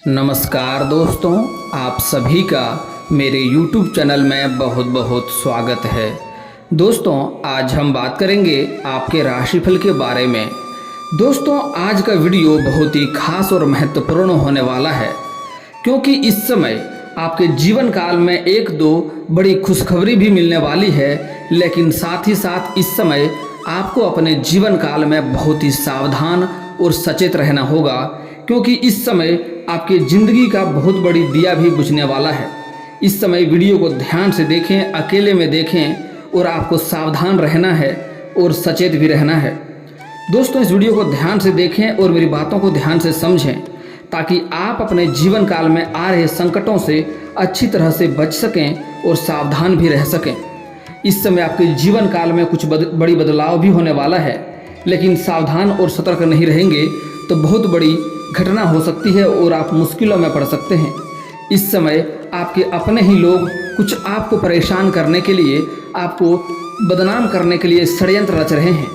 नमस्कार दोस्तों, आप सभी का मेरे YouTube चैनल में बहुत बहुत स्वागत है। दोस्तों, आज हम बात करेंगे आपके राशिफल के बारे में। दोस्तों, आज का वीडियो बहुत ही खास और महत्वपूर्ण होने वाला है, क्योंकि इस समय आपके जीवन काल में एक दो बड़ी खुशखबरी भी मिलने वाली है, लेकिन साथ ही साथ इस समय आपको अपने जीवन काल में बहुत ही सावधान और सचेत रहना होगा, क्योंकि इस समय आपकी ज़िंदगी का बहुत बड़ी दिया भी बुझने वाला है। इस समय वीडियो को ध्यान से देखें, अकेले में देखें और आपको सावधान रहना है और सचेत भी रहना है। दोस्तों, इस वीडियो को ध्यान से देखें और मेरी बातों को ध्यान से समझें, ताकि आप अपने जीवन काल में आ रहे संकटों से अच्छी तरह से बच सकें और सावधान भी रह सकें। इस समय आपके जीवन काल में कुछ बड़ी बदलाव भी होने वाला है, लेकिन सावधान और सतर्क नहीं रहेंगे तो बहुत बड़ी घटना हो सकती है और आप मुश्किलों में पड़ सकते हैं। इस समय आपके अपने ही लोग कुछ आपको परेशान करने के लिए, आपको बदनाम करने के लिए षड्यंत्र रच रहे हैं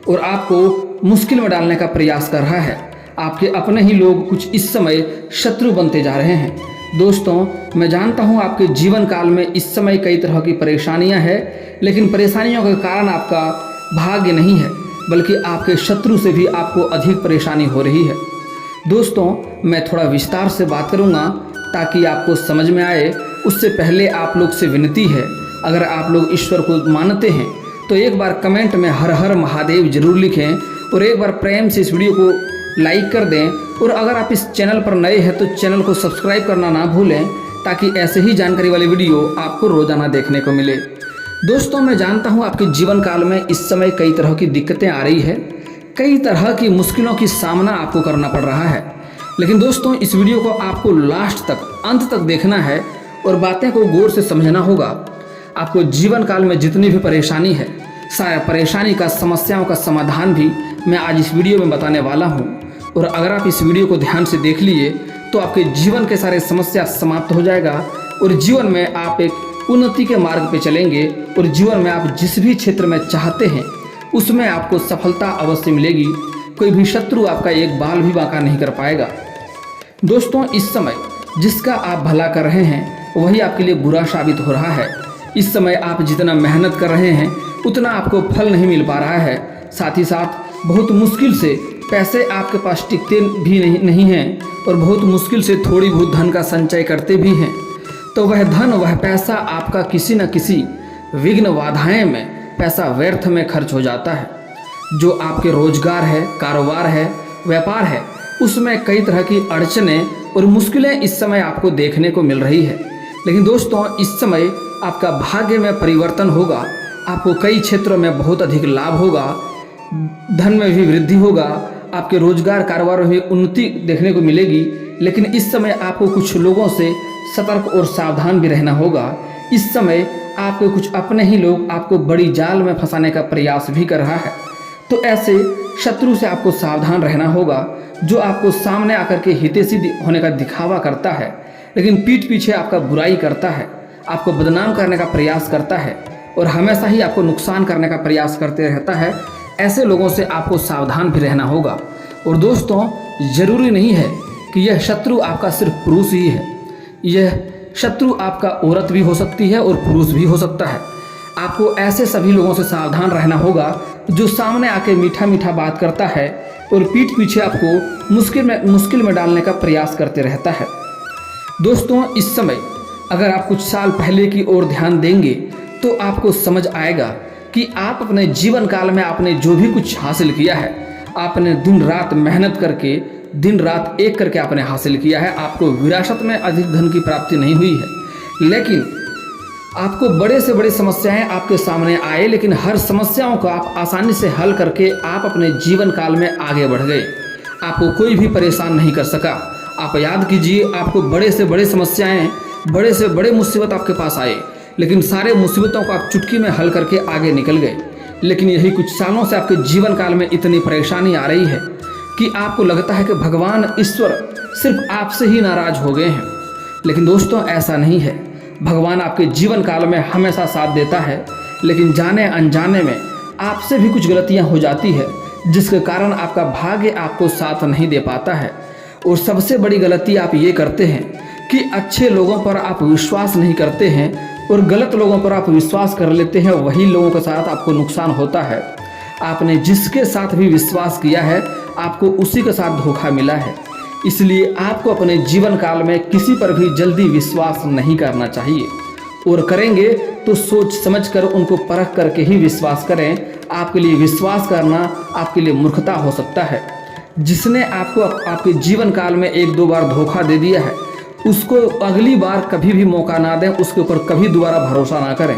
और आपको मुश्किल में डालने का प्रयास कर रहा है। आपके अपने ही लोग कुछ इस समय शत्रु बनते जा रहे हैं। दोस्तों, मैं जानता हूँ आपके जीवन काल में इस समय कई तरह की परेशानियाँ हैं, लेकिन परेशानियों के कारण आपका भाग्य नहीं है, बल्कि आपके शत्रु से भी आपको अधिक परेशानी हो रही है। दोस्तों, मैं थोड़ा विस्तार से बात करूंगा ताकि आपको समझ में आए। उससे पहले आप लोग से विनती है, अगर आप लोग ईश्वर को मानते हैं तो एक बार कमेंट में हर हर महादेव जरूर लिखें और एक बार प्रेम से इस वीडियो को लाइक कर दें। और अगर आप इस चैनल पर नए हैं तो चैनल को सब्सक्राइब करना ना भूलें, ताकि ऐसे ही जानकारी वाली वीडियो आपको रोजाना देखने को मिले। दोस्तों, मैं जानता हूँ आपके जीवन काल में इस समय कई तरह की दिक्कतें आ रही है, कई तरह की मुश्किलों की सामना आपको करना पड़ रहा है। लेकिन दोस्तों, इस वीडियो को आपको लास्ट तक, अंत तक देखना है और बातें को गौर से समझना होगा। आपको जीवन काल में जितनी भी परेशानी है, सारा परेशानी का, समस्याओं का समाधान भी मैं आज इस वीडियो में बताने वाला हूँ। और अगर आप इस वीडियो को ध्यान से देख लिए तो आपके जीवन के सारे समस्या समाप्त हो जाएगा और जीवन में आप एक उन्नति के मार्ग पे चलेंगे और जीवन में आप जिस भी क्षेत्र में चाहते हैं उसमें आपको सफलता अवश्य मिलेगी। कोई भी शत्रु आपका एक बाल भी बांका नहीं कर पाएगा। दोस्तों, इस समय जिसका आप भला कर रहे हैं वही आपके लिए बुरा साबित हो रहा है। इस समय आप जितना मेहनत कर रहे हैं उतना आपको फल नहीं मिल पा रहा है। साथ ही साथ बहुत मुश्किल से पैसे आपके पास टिकते भी नहीं हैं और बहुत मुश्किल से थोड़ी बहुत धन का संचय करते भी हैं, तो वह धन, वह पैसा आपका किसी न किसी विघ्न, बाधाएं में, पैसा व्यर्थ में खर्च हो जाता है। जो आपके रोजगार है, कारोबार है, व्यापार है, उसमें कई तरह की अड़चनें और मुश्किलें इस समय आपको देखने को मिल रही है। लेकिन दोस्तों, इस समय आपका भाग्य में परिवर्तन होगा। आपको कई क्षेत्रों में बहुत अधिक लाभ होगा, धन में भी वृद्धि होगा, आपके रोजगार, कारोबार में भी उन्नति देखने को मिलेगी। लेकिन इस समय आपको कुछ लोगों से सतर्क और सावधान भी रहना होगा। इस समय आपके कुछ अपने ही लोग आपको बड़ी जाल में फंसाने का प्रयास भी कर रहा है, तो ऐसे शत्रु से आपको सावधान रहना होगा, जो आपको सामने आकर के हितैषी होने का दिखावा करता है, लेकिन पीठ पीछे आपका बुराई करता है, आपको बदनाम करने का प्रयास करता है और हमेशा ही आपको नुकसान करने का प्रयास करते रहता है। ऐसे लोगों से आपको सावधान भी रहना होगा। और दोस्तों, जरूरी नहीं है कि यह शत्रु आपका सिर्फ पुरुष ही है, यह शत्रु आपका औरत भी हो सकती है और पुरुष भी हो सकता है। आपको ऐसे सभी लोगों से सावधान रहना होगा जो सामने आके मीठा मीठा बात करता है और पीठ पीछे आपको मुश्किल में डालने का प्रयास करते रहता है। दोस्तों, इस समय अगर आप कुछ साल पहले की ओर ध्यान देंगे तो आपको समझ आएगा कि आप अपने जीवन काल में आपने जो भी कुछ हासिल किया है, आपने दिन रात मेहनत करके, दिन रात एक करके आपने हासिल किया है। आपको विरासत में अधिक धन की प्राप्ति नहीं हुई है, लेकिन आपको बड़े से बड़ी समस्याएं आपके सामने आए, लेकिन हर समस्याओं को आप आसानी से हल करके आप अपने जीवन काल में आगे बढ़ गए। आपको कोई भी परेशान नहीं कर सका। आप याद कीजिए, आपको बड़े से बड़े समस्याएं, बड़े से बड़े मुसीबत आपके पास आए, लेकिन सारे मुसीबतों को आप चुटकी में हल करके आगे निकल गए। लेकिन यही कुछ सालों से आपके जीवन काल में इतनी परेशानी आ रही है कि आपको लगता है कि भगवान, ईश्वर सिर्फ आपसे ही नाराज हो गए हैं। लेकिन दोस्तों, ऐसा नहीं है। भगवान आपके जीवन काल में हमेशा साथ देता है, लेकिन जाने अनजाने में आपसे भी कुछ गलतियां हो जाती है, जिसके कारण आपका भाग्य आपको साथ नहीं दे पाता है। और सबसे बड़ी गलती आप ये करते हैं कि अच्छे लोगों पर आप विश्वास नहीं करते हैं और गलत लोगों पर आप विश्वास कर लेते हैं। वही लोगों के साथ आपको नुकसान होता है। आपने जिसके साथ भी विश्वास किया है आपको उसी के साथ धोखा मिला है। इसलिए आपको अपने जीवन काल में किसी पर भी जल्दी विश्वास नहीं करना चाहिए, और करेंगे तो सोच समझकर उनको परख करके ही विश्वास करें। आपके लिए विश्वास करना आपके लिए मूर्खता हो सकता है। जिसने आपको आपके जीवन काल में 1-2 बार धोखा दे दिया है उसको अगली बार कभी भी मौका ना दें, उसके ऊपर कभी दोबारा भरोसा ना करें,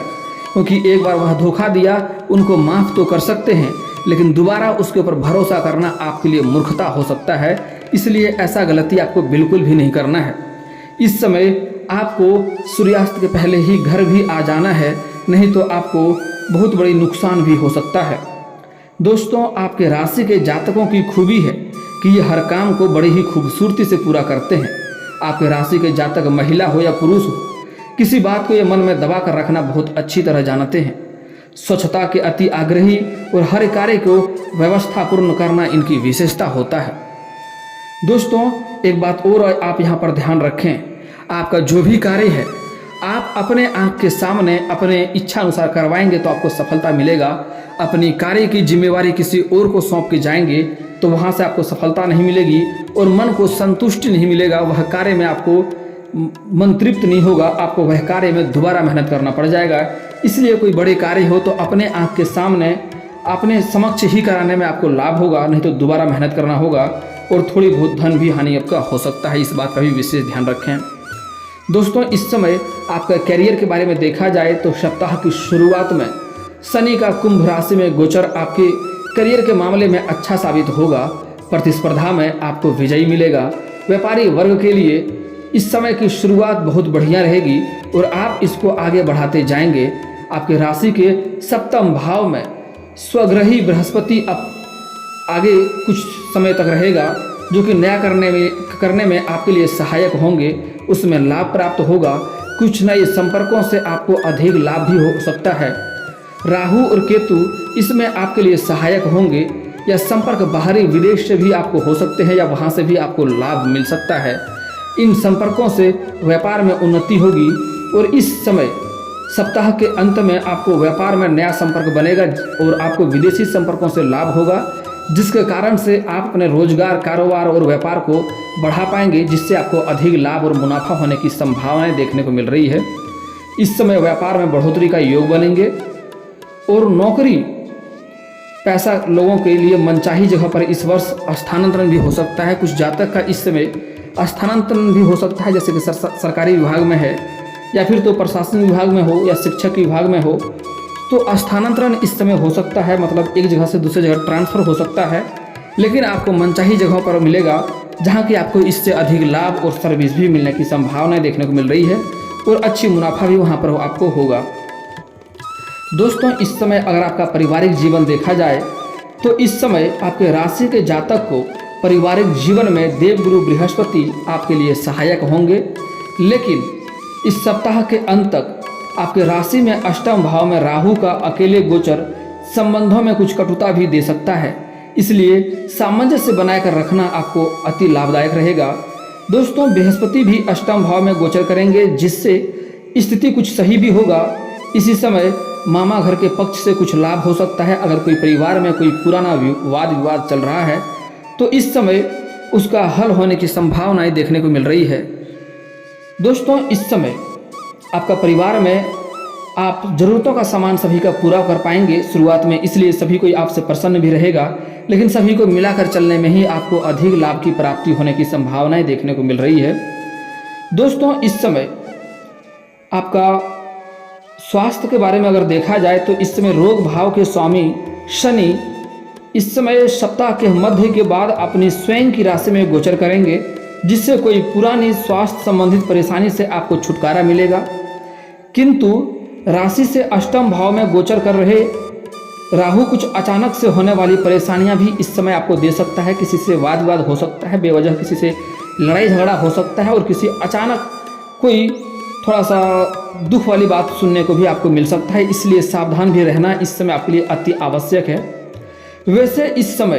क्योंकि एक बार वह धोखा दिया उनको माफ़ तो कर सकते हैं लेकिन दोबारा उसके ऊपर भरोसा करना आपके लिए मूर्खता हो सकता है। इसलिए ऐसा गलती आपको बिल्कुल भी नहीं करना है। इस समय आपको सूर्यास्त के पहले ही घर भी आ जाना है, नहीं तो आपको बहुत बड़ी नुकसान भी हो सकता है। दोस्तों, आपके राशि के जातकों की खूबी है कि ये हर काम को बड़ी ही खूबसूरती से पूरा करते हैं। आपके राशि के जातक महिला हो या पुरुष हो, किसी बात को ये मन में दबा कर रखना बहुत अच्छी तरह जानते हैं। स्वच्छता के अति आग्रही और हर कार्य को व्यवस्थापूर्ण करना इनकी विशेषता होता है। दोस्तों, एक बात और आप यहाँ पर ध्यान रखें, आपका जो भी कार्य है आप अपने आंख के सामने अपने इच्छा अनुसार करवाएंगे तो आपको सफलता मिलेगा। अपनी कार्य की जिम्मेवारी किसी और को सौंप के जाएंगे तो वहाँ से आपको सफलता नहीं मिलेगी और मन को संतुष्टि नहीं मिलेगा। वह कार्य में आपको मन तृप्त नहीं होगा, आपको वह कार्य में दोबारा मेहनत करना पड़ जाएगा। इसलिए कोई बड़े कार्य हो तो अपने आंख के सामने अपने समक्ष ही कराने में आपको लाभ होगा, नहीं तो दोबारा मेहनत करना होगा और थोड़ी बहुत धन भी हानि आपका हो सकता है। इस बात का भी विशेष ध्यान रखें। दोस्तों, इस समय आपका करियर के बारे में देखा जाए तो सप्ताह की शुरुआत में शनि का कुंभ राशि में गोचर आपके करियर के मामले में अच्छा साबित होगा। प्रतिस्पर्धा में आपको विजयी मिलेगा। व्यापारी वर्ग के लिए इस समय की शुरुआत बहुत बढ़िया रहेगी और आप इसको आगे बढ़ाते जाएंगे। आपके राशि के 7वें भाव में स्वग्रही बृहस्पति अब आगे कुछ समय तक रहेगा, जो कि नया करने में आपके लिए सहायक होंगे। उसमें लाभ प्राप्त होगा। कुछ नए संपर्कों से आपको अधिक लाभ भी हो सकता है। राहु और केतु इसमें आपके लिए सहायक होंगे। या संपर्क बाहरी विदेश से भी आपको हो सकते हैं या वहाँ से भी आपको लाभ मिल सकता है। इन संपर्कों से व्यापार में उन्नति होगी और इस समय सप्ताह के अंत में आपको व्यापार में नया संपर्क बनेगा और आपको विदेशी संपर्कों से लाभ होगा, जिसके कारण से आप अपने रोजगार, कारोबार और व्यापार को बढ़ा पाएंगे, जिससे आपको अधिक लाभ और मुनाफा होने की संभावनाएं देखने को मिल रही है। इस समय व्यापार में बढ़ोतरी का योग बनेंगे और नौकरी पैसा लोगों के लिए मनचाही जगह पर इस वर्ष स्थानांतरण भी हो सकता है। कुछ जातक का इस समय स्थानांतरण भी हो सकता है, जैसे कि सरकारी विभाग में है या फिर तो प्रशासनिक विभाग में हो या शिक्षक विभाग में हो, तो स्थानांतरण इस समय हो सकता है। मतलब एक जगह से दूसरी जगह ट्रांसफ़र हो सकता है, लेकिन आपको मनचाही जगहों पर मिलेगा जहाँ की आपको इससे अधिक लाभ और सर्विस भी मिलने की संभावनाएं देखने को मिल रही है और अच्छी मुनाफा भी वहाँ पर आपको होगा। दोस्तों, इस समय अगर आपका पारिवारिक जीवन देखा जाए तो इस समय आपके राशि के जातक को पारिवारिक जीवन में देवगुरु बृहस्पति आपके लिए सहायक होंगे, लेकिन इस सप्ताह के अंत तक आपके राशि में 8वें भाव में राहु का अकेले गोचर संबंधों में कुछ कटुता भी दे सकता है। इसलिए सामंजस्य बनाकर रखना आपको अति लाभदायक रहेगा। दोस्तों, बृहस्पति भी 8वें भाव में गोचर करेंगे, जिससे स्थिति कुछ सही भी होगा। इसी समय मामा घर के पक्ष से कुछ लाभ हो सकता है। अगर कोई परिवार में कोई पुराना वाद विवाद चल रहा है तो इस समय उसका हल होने की संभावनाएं देखने को मिल रही है। दोस्तों, इस समय आपका परिवार में आप ज़रूरतों का सामान सभी का पूरा कर पाएंगे शुरुआत में, इसलिए सभी कोई आपसे प्रसन्न भी रहेगा, लेकिन सभी को मिलाकर चलने में ही आपको अधिक लाभ की प्राप्ति होने की संभावनाएं देखने को मिल रही है। दोस्तों, इस समय आपका स्वास्थ्य के बारे में अगर देखा जाए तो इस समय रोग भाव के स्वामी शनि इस समय सप्ताह के मध्य के बाद अपनी स्वयं की राशि में गोचर करेंगे, जिससे कोई पुरानी स्वास्थ्य संबंधित परेशानी से आपको छुटकारा मिलेगा। किंतु राशि से 8वें भाव में गोचर कर रहे राहु कुछ अचानक से होने वाली परेशानियां भी इस समय आपको दे सकता है। किसी से वाद विवाद हो सकता है, बेवजह किसी से लड़ाई झगड़ा हो सकता है और किसी अचानक कोई थोड़ा सा दुख वाली बात सुनने को भी आपको मिल सकता है। इसलिए सावधान भी रहना इस समय आपके लिए अति आवश्यक है। वैसे इस समय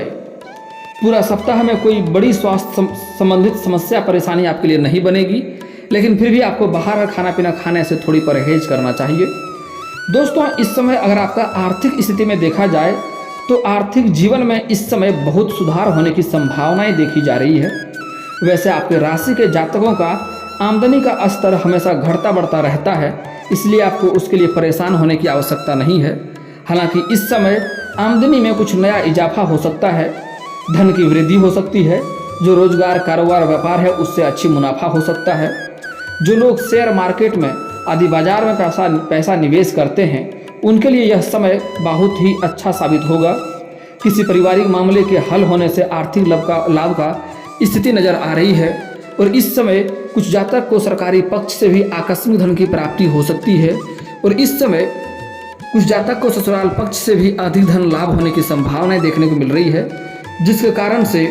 पूरा सप्ताह में कोई बड़ी स्वास्थ्य संबंधित समस्या परेशानी आपके लिए नहीं बनेगी, लेकिन फिर भी आपको बाहर का खाना पीना खाने से थोड़ी परहेज करना चाहिए। दोस्तों, इस समय अगर आपका आर्थिक स्थिति में देखा जाए तो आर्थिक जीवन में इस समय बहुत सुधार होने की संभावनाएं देखी जा रही है। वैसे आपके राशि के जातकों का आमदनी का स्तर हमेशा घटता बढ़ता रहता है, इसलिए आपको उसके लिए परेशान होने की आवश्यकता नहीं है। हालांकि इस समय आमदनी में कुछ नया इजाफा हो सकता है, धन की वृद्धि हो सकती है। जो रोजगार कारोबार व्यापार है उससे अच्छी मुनाफा हो सकता है। जो लोग शेयर मार्केट में आदि बाजार में पैसा निवेश करते हैं उनके लिए यह समय बहुत ही अच्छा साबित होगा। किसी पारिवारिक मामले के हल होने से आर्थिक लाभ का स्थिति नजर आ रही है और इस समय कुछ जातक को सरकारी पक्ष से भी आकस्मिक धन की प्राप्ति हो सकती है और इस समय कुछ जातक को ससुराल पक्ष से भी अधिक धन लाभ होने की संभावनाएं देखने को मिल रही है, जिसके कारण से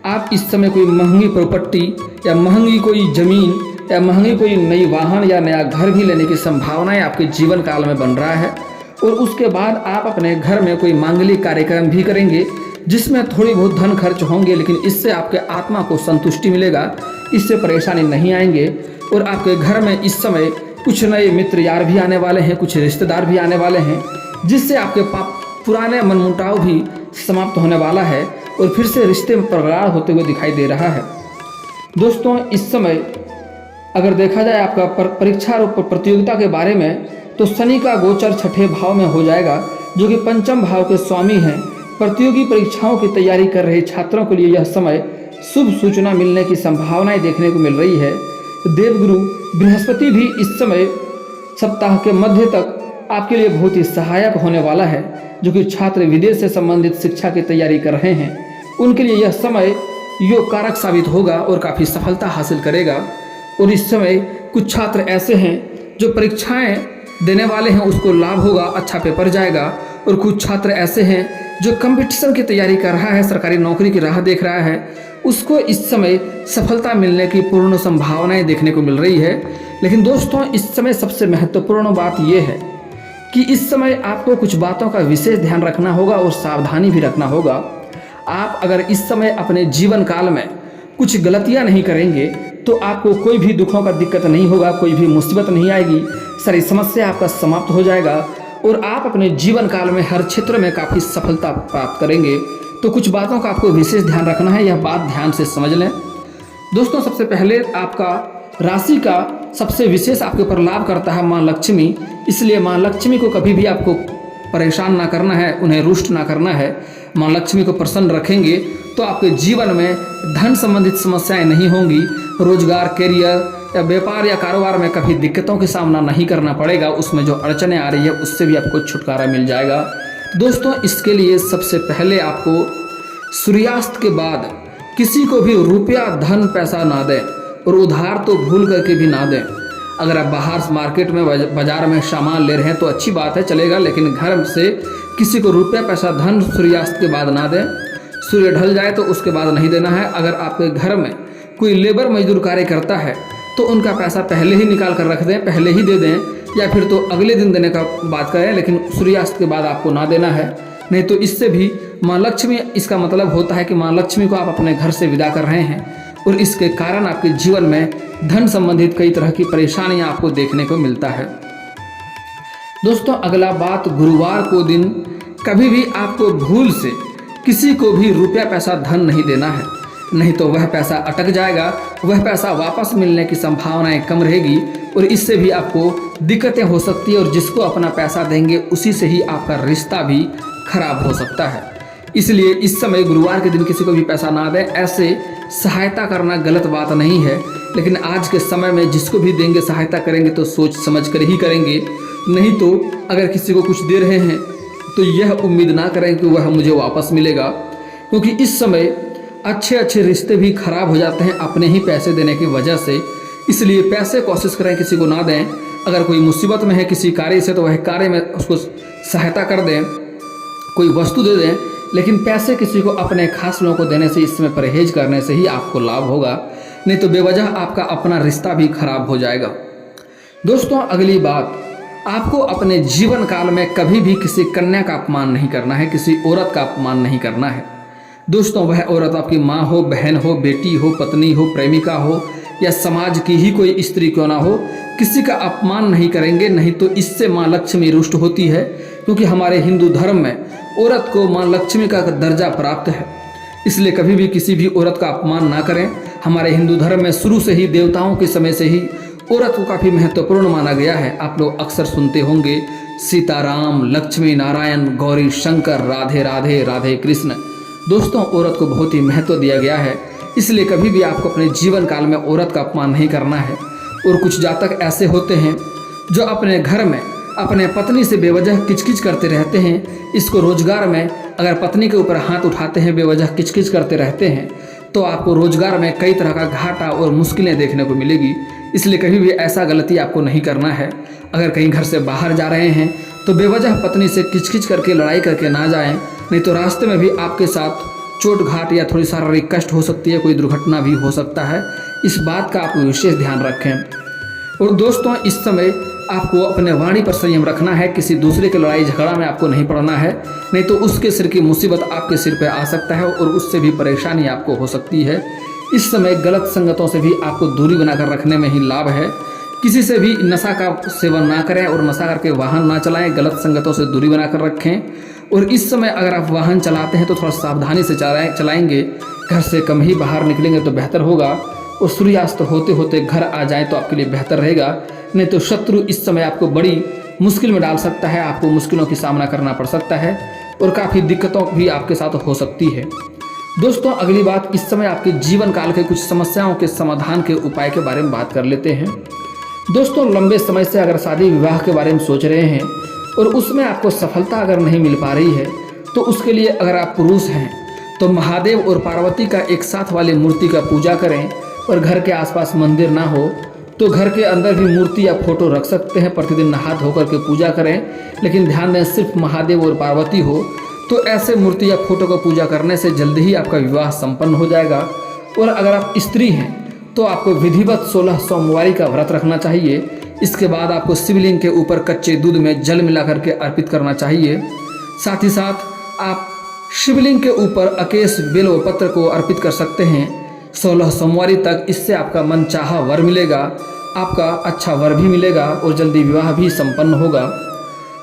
आप इस समय कोई महंगी प्रॉपर्टी या महंगी कोई जमीन या महंगी कोई नई वाहन या नया घर भी लेने की संभावनाएं आपके जीवन काल में बन रहा है। और उसके बाद आप अपने घर में कोई मांगलिक कार्यक्रम भी करेंगे जिसमें थोड़ी बहुत धन खर्च होंगे, लेकिन इससे आपके आत्मा को संतुष्टि मिलेगा, इससे परेशानी नहीं आएंगे। और आपके घर में इस समय कुछ नए मित्र यार भी आने वाले हैं, कुछ रिश्तेदार भी आने वाले हैं, जिससे आपके पुराने मनमुटाव भी समाप्त होने वाला है और फिर से रिश्ते में प्रगाढ़ होते हुए दिखाई दे रहा है। दोस्तों, इस समय अगर देखा जाए आपका परीक्षा और प्रतियोगिता के बारे में तो शनि का गोचर छठे भाव में हो जाएगा, जो कि पंचम भाव के स्वामी हैं। प्रतियोगी परीक्षाओं की तैयारी कर रहे छात्रों के लिए यह समय शुभ सूचना मिलने की संभावनाएं देखने को मिल रही है। देवगुरु बृहस्पति भी इस समय सप्ताह के मध्य तक आपके लिए बहुत ही सहायक होने वाला है। जो कि छात्र विदेश से संबंधित शिक्षा की तैयारी कर रहे हैं उनके लिए यह समय योग कारक साबित होगा और काफ़ी सफलता हासिल करेगा। और इस समय कुछ छात्र ऐसे हैं जो परीक्षाएं देने वाले हैं, उसको लाभ होगा, अच्छा पेपर जाएगा। और कुछ छात्र ऐसे हैं जो कंपटीशन की तैयारी कर रहा है, सरकारी नौकरी की राह देख रहा है, उसको इस समय सफलता मिलने की पूर्ण संभावनाएं देखने को मिल रही है। लेकिन दोस्तों, इस समय सबसे महत्वपूर्ण बात यह है कि इस समय आपको कुछ बातों का विशेष ध्यान रखना होगा और सावधानी भी रखना होगा। आप अगर इस समय अपने जीवन काल में कुछ गलतियां नहीं करेंगे तो आपको कोई भी दुखों का दिक्कत नहीं होगा, कोई भी मुसीबत नहीं आएगी, सारी समस्या आपका समाप्त हो जाएगा और आप अपने जीवन काल में हर क्षेत्र में काफ़ी सफलता प्राप्त करेंगे। तो कुछ बातों का आपको विशेष ध्यान रखना है, यह बात ध्यान से समझ लें। दोस्तों, सबसे पहले आपका राशि का सबसे विशेष आपके ऊपर लाभ करता है माँ लक्ष्मी, इसलिए माँ लक्ष्मी को कभी भी आपको परेशान ना करना है, उन्हें रुष्ट ना करना है। माँ लक्ष्मी को प्रसन्न रखेंगे तो आपके जीवन में धन संबंधित समस्याएं नहीं होंगी। रोजगार, कैरियर या व्यापार या कारोबार में कभी दिक्कतों का सामना नहीं करना पड़ेगा, उसमें जो अड़चने आ रही है उससे भी आपको छुटकारा मिल जाएगा। दोस्तों, इसके लिए सबसे पहले आपको सूर्यास्त के बाद किसी को भी रुपया धन पैसा ना दें और उधार तो भूल करके भी ना दें। अगर आप बाहर मार्केट में बाजार में सामान ले रहे हैं तो अच्छी बात है, चलेगा, लेकिन घर से किसी को रुपया पैसा धन सूर्यास्त के बाद ना दें। सूर्य ढल जाए तो उसके बाद नहीं देना है। अगर आपके घर में कोई लेबर मजदूर कार्य करता है तो उनका पैसा पहले ही निकाल कर रख दें, पहले ही दे दें, या फिर तो अगले दिन देने का बात करें, लेकिन सूर्यास्त के बाद आपको ना देना है। नहीं तो इससे भी माँ लक्ष्मी, इसका मतलब होता है कि माँ लक्ष्मी को आप अपने घर से विदा कर रहे हैं और इसके कारण आपके जीवन में धन संबंधित कई तरह की परेशानियां आपको देखने को मिलता है। दोस्तों, अगला बात, गुरुवार को दिन कभी भी आपको भूल से किसी को भी रुपया पैसा धन नहीं देना है, नहीं तो वह पैसा अटक जाएगा, वह पैसा वापस मिलने की संभावनाएं कम रहेगी और इससे भी आपको दिक्कतें हो सकती है और जिसको अपना पैसा देंगे उसी से ही आपका रिश्ता भी खराब हो सकता है। इसलिए इस समय गुरुवार के दिन किसी को भी पैसा ना दें। ऐसे सहायता करना गलत बात नहीं है, लेकिन आज के समय में जिसको भी देंगे सहायता करेंगे तो सोच समझ कर ही करेंगे। नहीं तो अगर किसी को कुछ दे रहे हैं तो यह उम्मीद ना करें कि वह मुझे वापस मिलेगा, क्योंकि इस समय अच्छे रिश्ते भी खराब हो जाते हैं अपने ही पैसे देने की वजह से। इसलिए पैसे कोशिश करें किसी को ना दें। अगर कोई मुसीबत में है किसी कार्य से तो वह कार्य में उसको सहायता कर दें, कोई वस्तु दे दें, लेकिन पैसे किसी को अपने खास लोगों को देने से, इसमें परहेज करने से ही आपको लाभ होगा, नहीं तो बेवजह आपका अपना रिश्ता भी खराब हो जाएगा। दोस्तों, अगली बात, आपको अपने जीवन काल में कभी भी किसी कन्या का अपमान नहीं करना है, किसी औरत का अपमान नहीं करना है। दोस्तों वह औरत आपकी माँ हो, बहन हो, बेटी हो, पत्नी हो, प्रेमिका हो या समाज की ही कोई स्त्री क्यों ना हो, किसी का अपमान नहीं करेंगे, नहीं तो इससे माँ लक्ष्मी रुष्ट होती है। क्योंकि हमारे हिंदू धर्म में औरत को माँ लक्ष्मी का दर्जा प्राप्त है, इसलिए कभी भी किसी भी औरत का अपमान ना करें। हमारे हिंदू धर्म में शुरू से ही, देवताओं के समय से ही औरत को काफ़ी महत्वपूर्ण माना गया है। आप लोग अक्सर सुनते होंगे सीताराम, लक्ष्मी नारायण, गौरी शंकर, राधे राधे, राधे कृष्ण। दोस्तों औरत को बहुत ही महत्व दिया गया है, इसलिए कभी भी आपको अपने जीवन काल में औरत का अपमान नहीं करना है। और कुछ जातक ऐसे होते हैं जो अपने घर में अपने पत्नी से बेवजह किचकिच करते रहते हैं। इसको रोजगार में अगर पत्नी के ऊपर हाथ उठाते हैं, बेवजह किचकिच करते रहते हैं, तो आपको रोजगार में कई तरह का घाटा और मुश्किलें देखने को मिलेगी। इसलिए कभी भी ऐसा गलती आपको नहीं करना है। अगर कहीं घर से बाहर जा रहे हैं तो बेवजह पत्नी से किचकिच करके, लड़ाई करके ना जाएं, नहीं तो रास्ते में भी आपके साथ चोट घाट या थोड़ी शारीरिक कष्ट हो सकती है, कोई दुर्घटना भी हो सकता है। इस बात का आप विशेष ध्यान रखें। और दोस्तों इस समय आपको अपने वाणी पर संयम रखना है। किसी दूसरे के लड़ाई झगड़ा में आपको नहीं पड़ना है, नहीं तो उसके सिर की मुसीबत आपके सिर पे आ सकता है और उससे भी परेशानी आपको हो सकती है। इस समय गलत संगतों से भी आपको दूरी बनाकर रखने में ही लाभ है। किसी से भी नशा का सेवन ना करें और नशा करके वाहन ना चलाएं, गलत संगतों से दूरी बनाकर रखें। और इस समय अगर आप वाहन चलाते हैं तो थोड़ा सावधानी से चलाएंगे, घर से कम ही बाहर निकलेंगे तो बेहतर होगा। और सूर्यास्त होते होते घर आ जाएं तो आपके लिए बेहतर रहेगा, नहीं तो शत्रु इस समय आपको बड़ी मुश्किल में डाल सकता है, आपको मुश्किलों की सामना करना पड़ सकता है और काफ़ी दिक्कतों भी आपके साथ हो सकती है। दोस्तों अगली बात, इस समय आपके जीवन काल के कुछ समस्याओं के समाधान के उपाय के बारे में बात कर लेते हैं। दोस्तों लंबे समय से अगर शादी विवाह के बारे में सोच रहे हैं और उसमें आपको सफलता अगर नहीं मिल पा रही है, तो उसके लिए अगर आप पुरुष हैं तो महादेव और पार्वती का एक साथ वाली मूर्ति का पूजा करें। और घर के आसपास मंदिर ना हो तो घर के अंदर भी मूर्ति या फोटो रख सकते हैं। प्रतिदिन नहा धोकर के पूजा करें, लेकिन ध्यान दें सिर्फ महादेव और पार्वती हो। तो ऐसे मूर्ति या फोटो को पूजा करने से जल्दी ही आपका विवाह संपन्न हो जाएगा। और अगर आप स्त्री हैं तो आपको विधिवत 16 सोमवारी का व्रत रखना चाहिए। इसके बाद आपको शिवलिंग के ऊपर कच्चे दूध में जल मिला करके अर्पित करना चाहिए। साथ ही साथ आप शिवलिंग के ऊपर अकेश बेल पत्र को अर्पित कर सकते हैं 16 सोमवारी तक। इससे आपका मनचाहा वर मिलेगा, आपका अच्छा वर भी मिलेगा और जल्दी विवाह भी संपन्न होगा।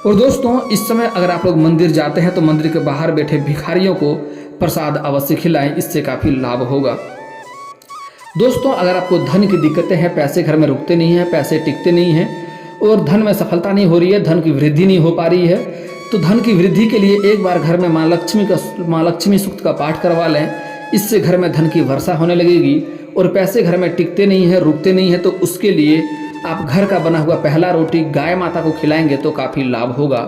और दोस्तों इस समय अगर आप लोग मंदिर जाते हैं तो मंदिर के बाहर बैठे भिखारियों को प्रसाद अवश्य खिलाएं, इससे काफ़ी लाभ होगा। दोस्तों अगर आपको धन की दिक्कतें हैं, पैसे घर में रुकते नहीं हैं, पैसे टिकते नहीं हैं और धन में सफलता नहीं हो रही है, धन की वृद्धि नहीं हो पा रही है, तो धन की वृद्धि के लिए एक बार घर में माँ लक्ष्मी सूक्त का पाठ करवा लें। इससे घर में धन की वर्षा होने लगेगी। और पैसे घर में टिकते नहीं है, रुकते नहीं है, तो उसके लिए आप घर का बना हुआ पहला रोटी गाय माता को खिलाएंगे तो काफ़ी लाभ होगा।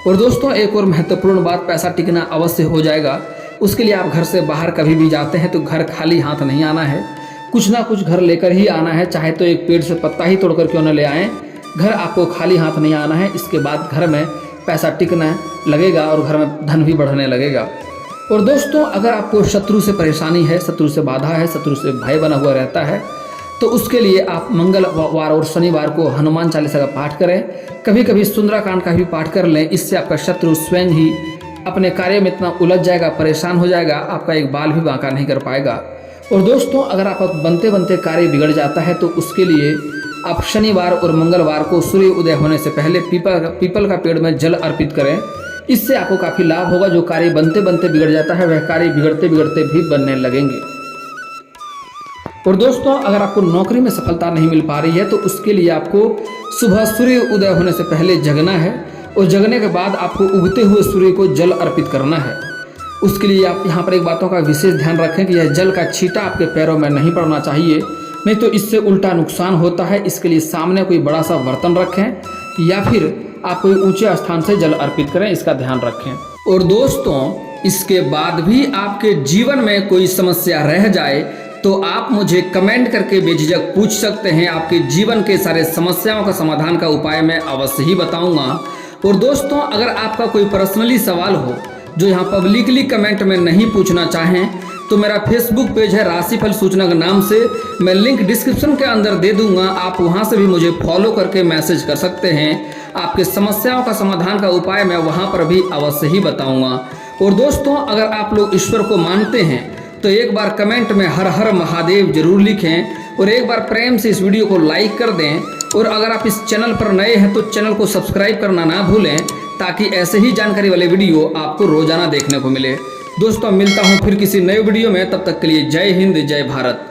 और दोस्तों एक और महत्वपूर्ण बात, पैसा टिकना अवश्य हो जाएगा। उसके लिए आप घर से बाहर कभी भी जाते हैं तो घर खाली हाथ नहीं आना है, कुछ ना कुछ घर लेकर ही आना है। चाहे तो एक पेड़ से पत्ता ही तोड़कर क्यों न ले आएँ, घर आपको खाली हाथ नहीं आना है। इसके बाद घर में पैसा टिकने लगेगा और घर में धन भी बढ़ने लगेगा। और दोस्तों अगर आपको शत्रु से परेशानी है, शत्रु से बाधा है, शत्रु से भय बना हुआ रहता है, तो उसके लिए आप मंगलवार और शनिवार को हनुमान चालीसा का पाठ करें। कभी कभी सुंदराकांड का भी पाठ कर लें। इससे आपका शत्रु स्वयं ही अपने कार्य में इतना उलझ जाएगा, परेशान हो जाएगा, आपका एक बाल भी बांका नहीं कर पाएगा। और दोस्तों अगर आप बनते बनते कार्य बिगड़ जाता है तो उसके लिए आप शनिवार और मंगलवार को सूर्य उदय होने से पहले पीपल का पेड़ में जल अर्पित करें। इससे आपको काफ़ी लाभ होगा। जो कार्य बनते बनते बिगड़ जाता है वह कार्य बिगड़ते बिगड़ते भी बनने लगेंगे। और दोस्तों अगर आपको नौकरी में सफलता नहीं मिल पा रही है तो उसके लिए आपको सुबह सूर्य उदय होने से पहले जगना है और जगने के बाद आपको उगते हुए सूर्य को जल अर्पित करना है। उसके लिए आप यहाँ पर एक बातों का विशेष ध्यान रखें कि यह जल का छींटा आपके पैरों में नहीं पड़ना चाहिए, नहीं तो इससे उल्टा नुकसान होता है। इसके लिए सामने कोई बड़ा सा बर्तन रखें या फिर आप कोई ऊंचे स्थान से जल अर्पित करें, इसका ध्यान रखें। और दोस्तों इसके बाद भी आपके जीवन में कोई समस्या रह जाए तो आप मुझे कमेंट करके बेझिझक पूछ सकते हैं। आपके जीवन के सारे समस्याओं का समाधान का उपाय मैं अवश्य ही बताऊंगा। और दोस्तों अगर आपका कोई पर्सनली सवाल हो जो यहाँ पब्लिकली कमेंट में नहीं पूछना चाहें तो मेरा फेसबुक पेज है राशिफल सूचना के नाम से, मैं लिंक डिस्क्रिप्शन के अंदर दे दूंगा। आप वहां से भी मुझे फॉलो करके मैसेज कर सकते हैं। आपके समस्याओं का समाधान का उपाय मैं वहां पर भी अवश्य ही बताऊंगा। और दोस्तों, अगर आप लोग ईश्वर को मानते हैं तो एक बार कमेंट में हर हर महादेव जरूर लिखें और एक बार प्रेम से इस वीडियो को लाइक कर दें। और अगर आप इस चैनल पर नए हैं तो चैनल को सब्सक्राइब करना ना भूलें, ताकि ऐसे ही जानकारी वाले वीडियो आपको रोजाना देखने को मिले। दोस्तों, मिलता हूं फिर किसी नए वीडियो में, तब तक के लिए जय हिंद, जय भारत।